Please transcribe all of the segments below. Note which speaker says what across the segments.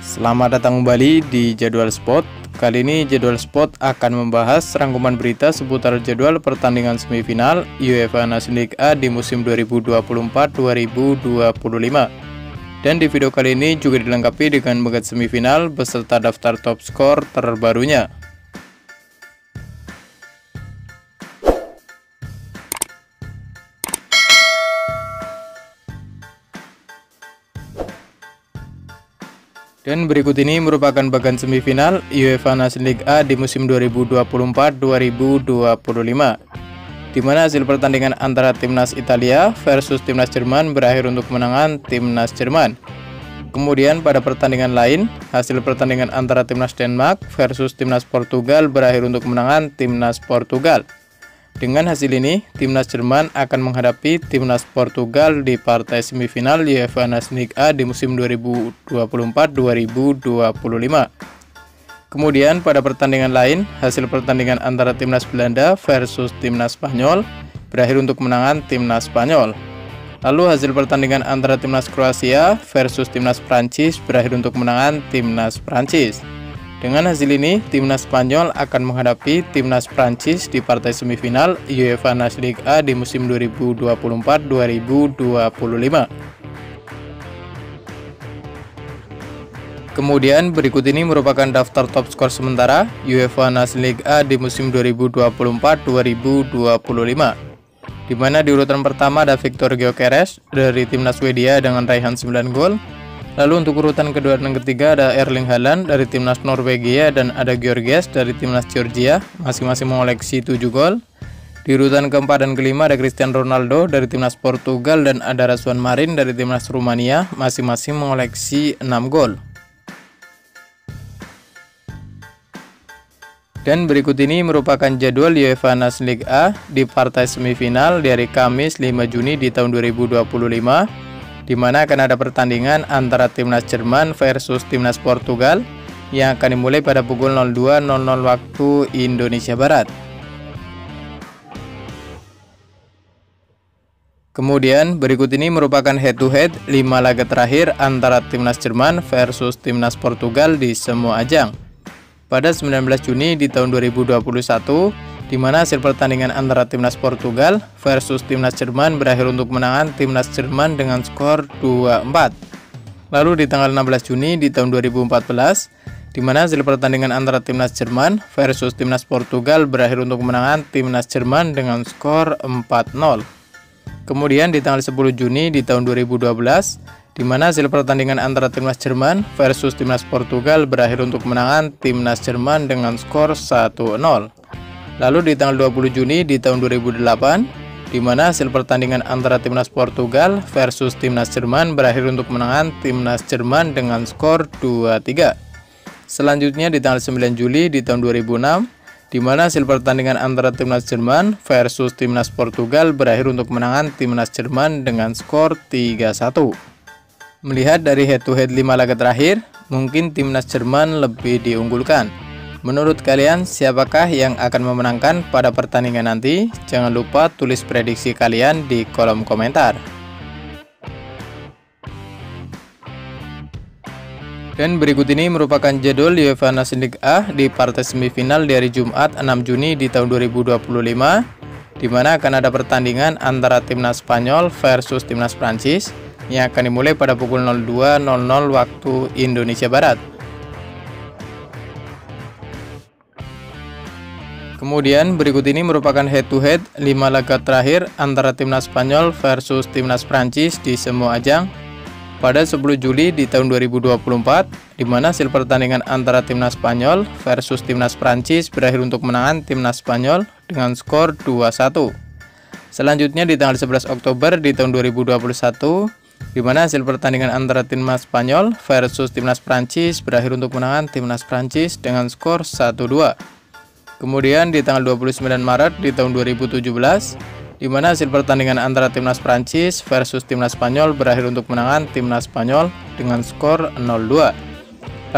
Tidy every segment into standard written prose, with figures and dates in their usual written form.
Speaker 1: Selamat datang kembali di Jadwal Sport. Kali ini Jadwal Sport akan membahas rangkuman berita seputar jadwal pertandingan semifinal UEFA Nations League A di musim 2024-2025. Dan di video kali ini juga dilengkapi dengan bagat semifinal beserta daftar top skor terbarunya. Dan berikut ini merupakan bagan semifinal UEFA Nations League A di musim 2024-2025, di mana hasil pertandingan antara timnas Italia versus timnas Jerman berakhir untuk kemenangan timnas Jerman. Kemudian pada pertandingan lain, hasil pertandingan antara timnas Denmark versus timnas Portugal berakhir untuk kemenangan timnas Portugal. Dengan hasil ini, timnas Jerman akan menghadapi timnas Portugal di partai semifinal UEFA Nations League A di musim 2024-2025. Kemudian pada pertandingan lain, hasil pertandingan antara timnas Belanda versus timnas Spanyol berakhir untuk kemenangan timnas Spanyol. Lalu hasil pertandingan antara timnas Kroasia versus timnas Prancis berakhir untuk kemenangan timnas Prancis. Dengan hasil ini, timnas Spanyol akan menghadapi timnas Prancis di partai semifinal UEFA Nations League A di musim 2024-2025. Kemudian berikut ini merupakan daftar top skor sementara UEFA Nations League A di musim 2024-2025, di mana di urutan pertama ada Viktor Gyökeres dari timnas Swedia dengan raihan 9 gol. Lalu untuk urutan kedua dan ketiga ada Erling Haaland dari timnas Norwegia dan ada Georgies dari timnas Georgia, masing-masing mengoleksi 7 gol. Di urutan keempat dan kelima ada Cristiano Ronaldo dari timnas Portugal dan ada Razwan Marin dari timnas Rumania, masing-masing mengoleksi 6 gol. Dan berikut ini merupakan jadwal UEFA Nations League A di partai semifinal di hari Kamis 5 Juni di tahun 2025. Di mana akan ada pertandingan antara timnas Jerman versus timnas Portugal yang akan dimulai pada pukul 02.00 waktu Indonesia Barat. Kemudian berikut ini merupakan head-to-head 5 laga terakhir antara timnas Jerman versus timnas Portugal di semua ajang. Pada 19 Juni di tahun 2021, di mana hasil pertandingan antara timnas Portugal versus timnas Jerman berakhir untuk kemenangan timnas Jerman dengan skor 2-4. Lalu di tanggal 16 Juni di tahun 2014, di mana hasil pertandingan antara timnas Jerman versus timnas Portugal berakhir untuk kemenangan timnas Jerman dengan skor 4-0. Kemudian di tanggal 10 Juni di tahun 2012, di mana hasil pertandingan antara timnas Jerman versus timnas Portugal berakhir untuk kemenangan timnas Jerman dengan skor 1-0. Lalu di tanggal 20 Juni di tahun 2008, di mana hasil pertandingan antara timnas Portugal versus timnas Jerman berakhir untuk kemenangan timnas Jerman dengan skor 2-3. Selanjutnya di tanggal 9 Juli di tahun 2006, di mana hasil pertandingan antara timnas Jerman versus timnas Portugal berakhir untuk kemenangan timnas Jerman dengan skor 3-1. Melihat dari head-to-head 5 laga terakhir, mungkin timnas Jerman lebih diunggulkan. Menurut kalian, siapakah yang akan memenangkan pada pertandingan nanti? Jangan lupa tulis prediksi kalian di kolom komentar. Dan berikut ini merupakan jadwal UEFA Nations League A di partai semifinal di hari Jumat 6 Juni di tahun 2025, di mana akan ada pertandingan antara timnas Spanyol versus timnas Prancis yang akan dimulai pada pukul 02.00 waktu Indonesia Barat. Kemudian berikut ini merupakan head-to-head 5 laga terakhir antara timnas Spanyol versus timnas Prancis di semua ajang pada 10 Juli di tahun 2024, di mana hasil pertandingan antara timnas Spanyol versus timnas Prancis berakhir untuk kemenangan timnas Spanyol dengan skor 2-1. Selanjutnya di tanggal 11 Oktober di tahun 2021, di mana hasil pertandingan antara timnas Spanyol versus timnas Prancis berakhir untuk kemenangan timnas Prancis dengan skor 1-2. Kemudian di tanggal 29 Maret di tahun 2017, di mana hasil pertandingan antara timnas Prancis versus timnas Spanyol berakhir untuk kemenangan timnas Spanyol dengan skor 0-2.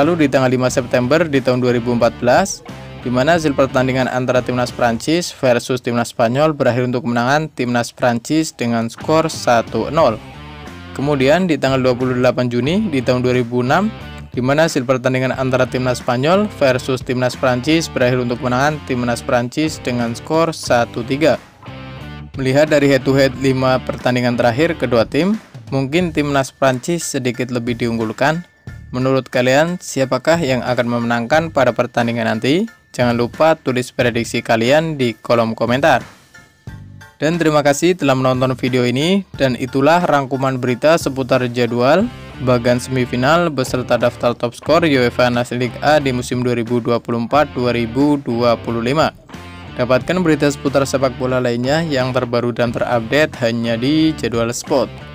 Speaker 1: Lalu di tanggal 5 September di tahun 2014, di mana hasil pertandingan antara timnas Prancis versus timnas Spanyol berakhir untuk kemenangan timnas Prancis dengan skor 1-0. Kemudian di tanggal 28 Juni di tahun 2006, di mana hasil pertandingan antara timnas Spanyol versus timnas Prancis berakhir untuk kemenangan timnas Prancis dengan skor 1-3. Melihat dari head-to-head 5 pertandingan terakhir kedua tim, mungkin timnas Prancis sedikit lebih diunggulkan. Menurut kalian, siapakah yang akan memenangkan pada pertandingan nanti? Jangan lupa tulis prediksi kalian di kolom komentar. Dan terima kasih telah menonton video ini, dan itulah rangkuman berita seputar jadwal bagan semifinal beserta daftar top skor UEFA Nations League A di musim 2024-2025. Dapatkan berita seputar sepak bola lainnya yang terbaru dan terupdate hanya di Jadwal Sport.